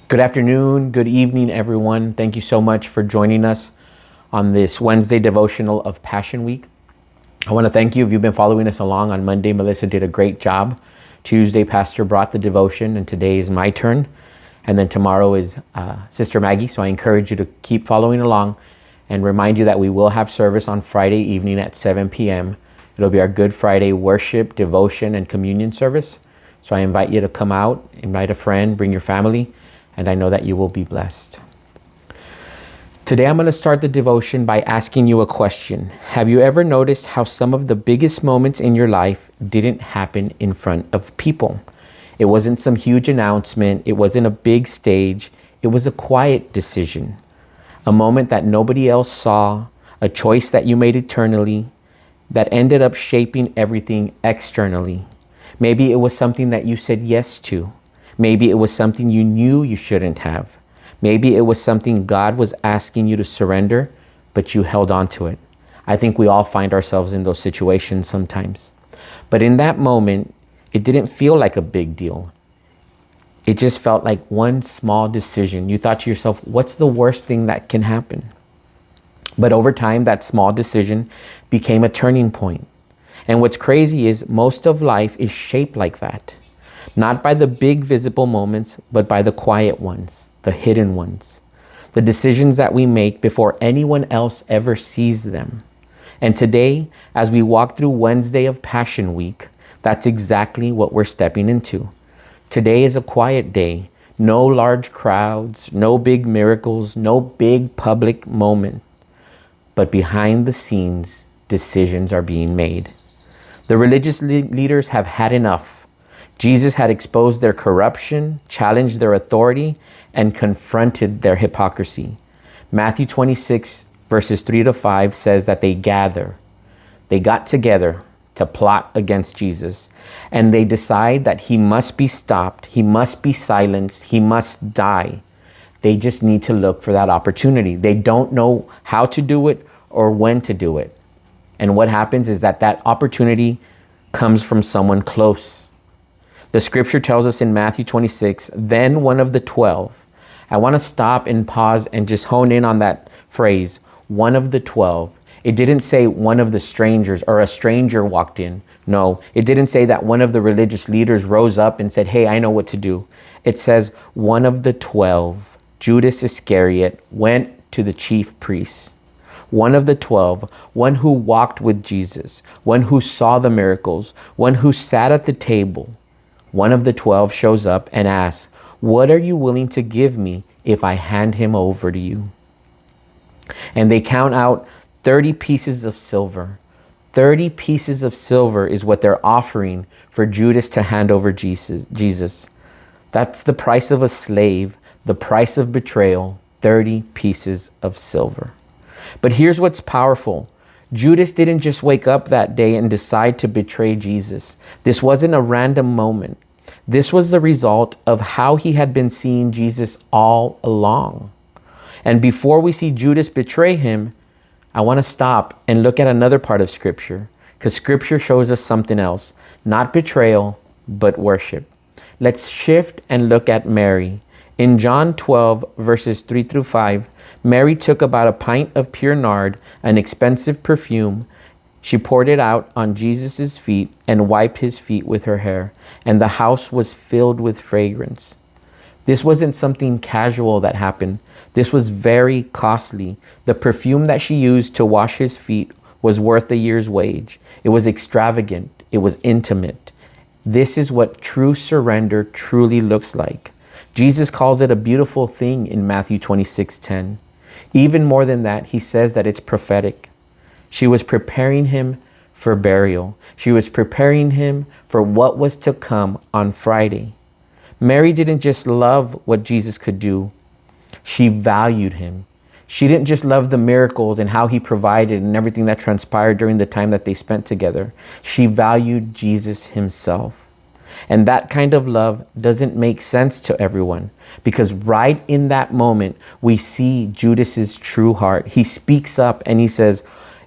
Good afternoon, good evening, everyone. Thank you so much for joining us on this Wednesday devotional of Passion Week. I want to thank you if you've been following us along. On Monday, Melissa did a great job. Tuesday, Pastor brought the devotion, and today is my turn. And then tomorrow is Sister Maggie. So I encourage you to keep following along and remind you that we will have service on Friday evening at 7 p.m. It'll be our Good Friday worship, devotion, and communion service. So I invite you to come out, invite a friend, bring your family, and I know that you will be blessed. Today I'm going to start the devotion by asking you a question. Have you ever noticed how some of the biggest moments in your life didn't happen in front of people? It wasn't some huge announcement. It wasn't a big stage. It was a quiet decision. A moment that nobody else saw, a choice that you made eternally, that ended up shaping everything externally. Maybe it was something that you said yes to. Maybe it was something you knew you shouldn't have. Maybe it was something God was asking you to surrender, but you held on to it. I think we all find ourselves in those situations sometimes. But in that moment, it didn't feel like a big deal. It just felt like one small decision. You thought to yourself, what's the worst thing that can happen? But over time, that small decision became a turning point. And what's crazy is most of life is shaped like that. Not by the big visible moments, but by the quiet ones, the hidden ones, the decisions that we make before anyone else ever sees them. And today, as we walk through Wednesday of Passion Week, that's exactly what we're stepping into. Today is a quiet day, no large crowds, no big miracles, no big public moment. But behind the scenes, decisions are being made. The religious leaders have had enough. Jesus had exposed their corruption, challenged their authority, and confronted their hypocrisy. Matthew 26, verses 3-5 says that they got together to plot against Jesus, and they decide that he must be stopped, he must be silenced, he must die. They just need to look for that opportunity. They don't know how to do it or when to do it. And what happens is that opportunity comes from someone close. The scripture tells us in Matthew 26, then one of the 12. I want to stop and pause and just hone in on that phrase, one of the 12. It didn't say one of the strangers or a stranger walked in. No, it didn't say that one of the religious leaders rose up and said, hey, I know what to do. It says one of the 12, Judas Iscariot, went to the chief priests. One of the 12, one who walked with Jesus, one who saw the miracles, one who sat at the table. One of the 12 shows up and asks, what are you willing to give me if I hand him over to you? And they count out 30 pieces of silver. 30 pieces of silver is what they're offering for Judas to hand over Jesus. That's the price of a slave, the price of betrayal, 30 pieces of silver. But here's what's powerful. Judas didn't just wake up that day and decide to betray Jesus. This wasn't a random moment. This was the result of how he had been seeing Jesus all along. And before we see Judas betray him, I want to stop and look at another part of Scripture, because Scripture shows us something else, not betrayal, but worship. Let's shift and look at Mary. In John 12, verses 3-5, Mary took about a pint of pure nard, an expensive perfume. She poured it out on Jesus' feet and wiped his feet with her hair, and the house was filled with fragrance. This wasn't something casual that happened. This was very costly. The perfume that she used to wash his feet was worth a year's wage. It was extravagant. It was intimate. This is what true surrender truly looks like. Jesus calls it a beautiful thing in Matthew 26:10. Even more than that, he says that it's prophetic. She was preparing him for burial. She was preparing him for what was to come on Friday. Mary didn't just love what Jesus could do. She valued him. She didn't just love the miracles and how he provided and everything that transpired during the time that they spent together. She valued Jesus himself. And that kind of love doesn't make sense to everyone, because right in that moment, we see Judas's true heart. He speaks up and he says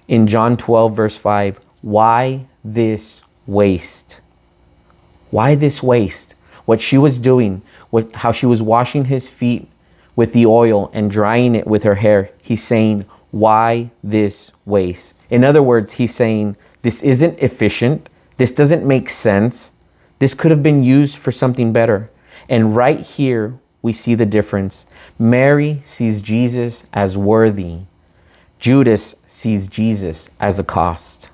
in John 12, verse 5, why this waste? Why this waste? what she was doing, how she was washing his feet with the oil and drying it with her hair, he's saying, why this waste? In other words, he's saying, this isn't efficient. This doesn't make sense. This could have been used for something better. And right here, we see the difference. Mary sees Jesus as worthy. Judas sees Jesus as a cost.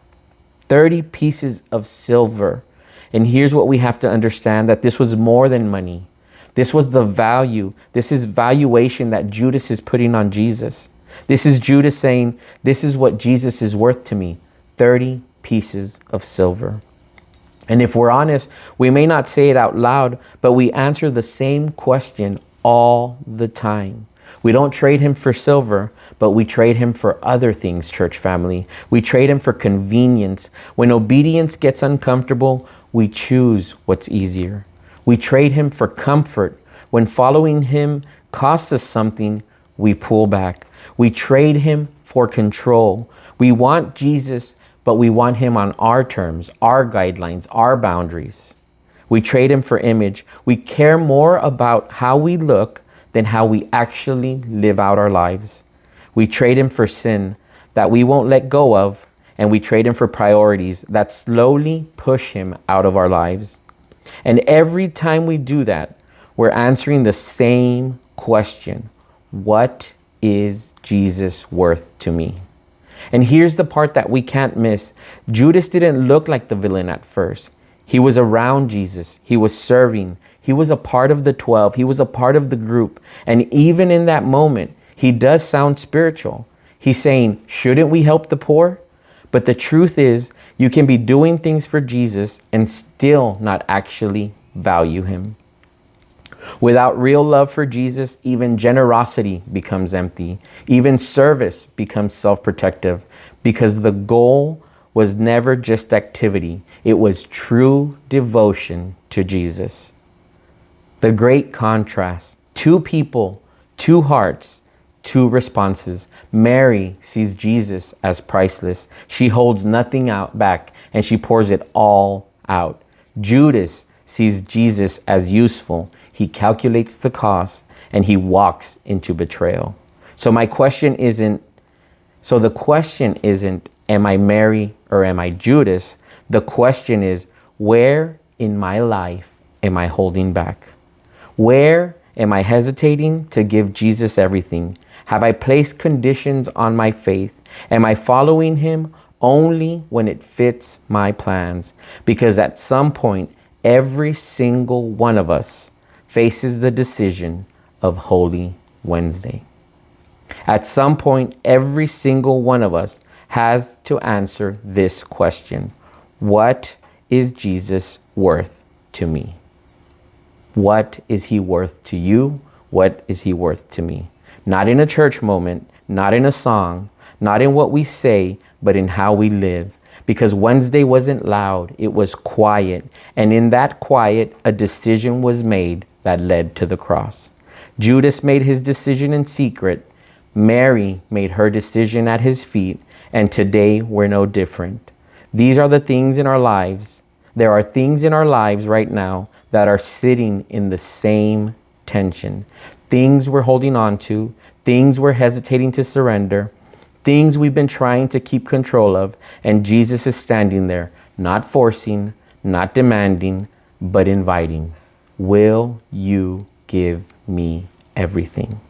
30 pieces of silver. And here's what we have to understand, that this was more than money. This was the value. This is valuation that Judas is putting on Jesus. This is Judas saying, this is what Jesus is worth to me. 30 pieces of silver. And if we're honest, we may not say it out loud, but we answer the same question all the time. We don't trade him for silver, but we trade him for other things, church family. We trade him for convenience. When obedience gets uncomfortable, we choose what's easier. We trade him for comfort. When following him costs us something, we pull back. We trade him for control. We want Jesus, but we want him on our terms, our guidelines, our boundaries. We trade him for image. We care more about how we look than how we actually live out our lives. We trade him for sin that we won't let go of, and we trade him for priorities that slowly push him out of our lives. And every time we do that, we're answering the same question. What is Jesus worth to me? And here's the part that we can't miss. Judas didn't look like the villain at first. He was around Jesus. He was serving. He was a part of the 12. He was a part of the group. And even in that moment, he does sound spiritual. He's saying, shouldn't we help the poor? But the truth is, you can be doing things for Jesus and still not actually value him. Without real love for Jesus, even generosity becomes empty. Even service becomes self-protective, because the goal was never just activity. It was true devotion to Jesus. The great contrast. Two people, two hearts, two responses. Mary sees Jesus as priceless. She holds nothing back, and she pours it all out. Judas sees Jesus as useful. He calculates the cost, and he walks into betrayal. So the question isn't, am I Mary or am I Judas? The question is, where in my life am I holding back? Where am I hesitating to give Jesus everything? Have I placed conditions on my faith? Am I following him only when it fits my plans? Because at some point, every single one of us faces the decision of Holy Wednesday. At some point, every single one of us has to answer this question. What is Jesus worth to me? What is he worth to you? What is he worth to me? Not in a church moment, not in a song, not in what we say, but in how we live. Because Wednesday wasn't loud, it was quiet. And in that quiet, a decision was made that led to the cross. Judas made his decision in secret. Mary made her decision at his feet. And today we're no different. These are the things in our lives. There are things in our lives right now that are sitting in the same tension. Things we're holding on to, things we're hesitating to surrender, things we've been trying to keep control of, and Jesus is standing there, not forcing, not demanding, but inviting. Will you give me everything?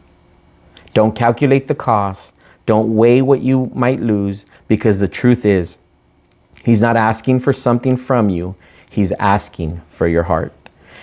Don't calculate the cost. Don't weigh what you might lose, because the truth is, he's not asking for something from you. He's asking for your heart.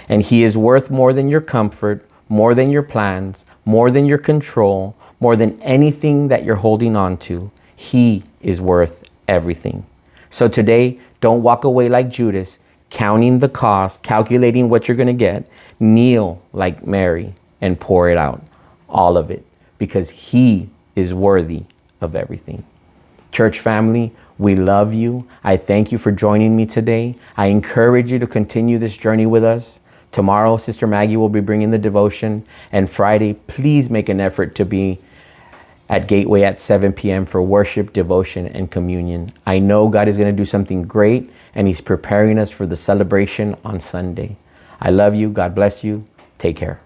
And he is worth more than your comfort, more than your plans, more than your control, more than anything that you're holding on to. He is worth everything. So today, don't walk away like Judas, counting the cost, calculating what you're going to get. Kneel like Mary and pour it out, all of it, because he is worthy of everything. Church family, we love you. I thank you for joining me today. I encourage you to continue this journey with us. Tomorrow, Sister Maggie will be bringing the devotion. And Friday, please make an effort to be at Gateway at 7 p.m. for worship, devotion, and communion. I know God is going to do something great, and he's preparing us for the celebration on Sunday. I love you. God bless you. Take care.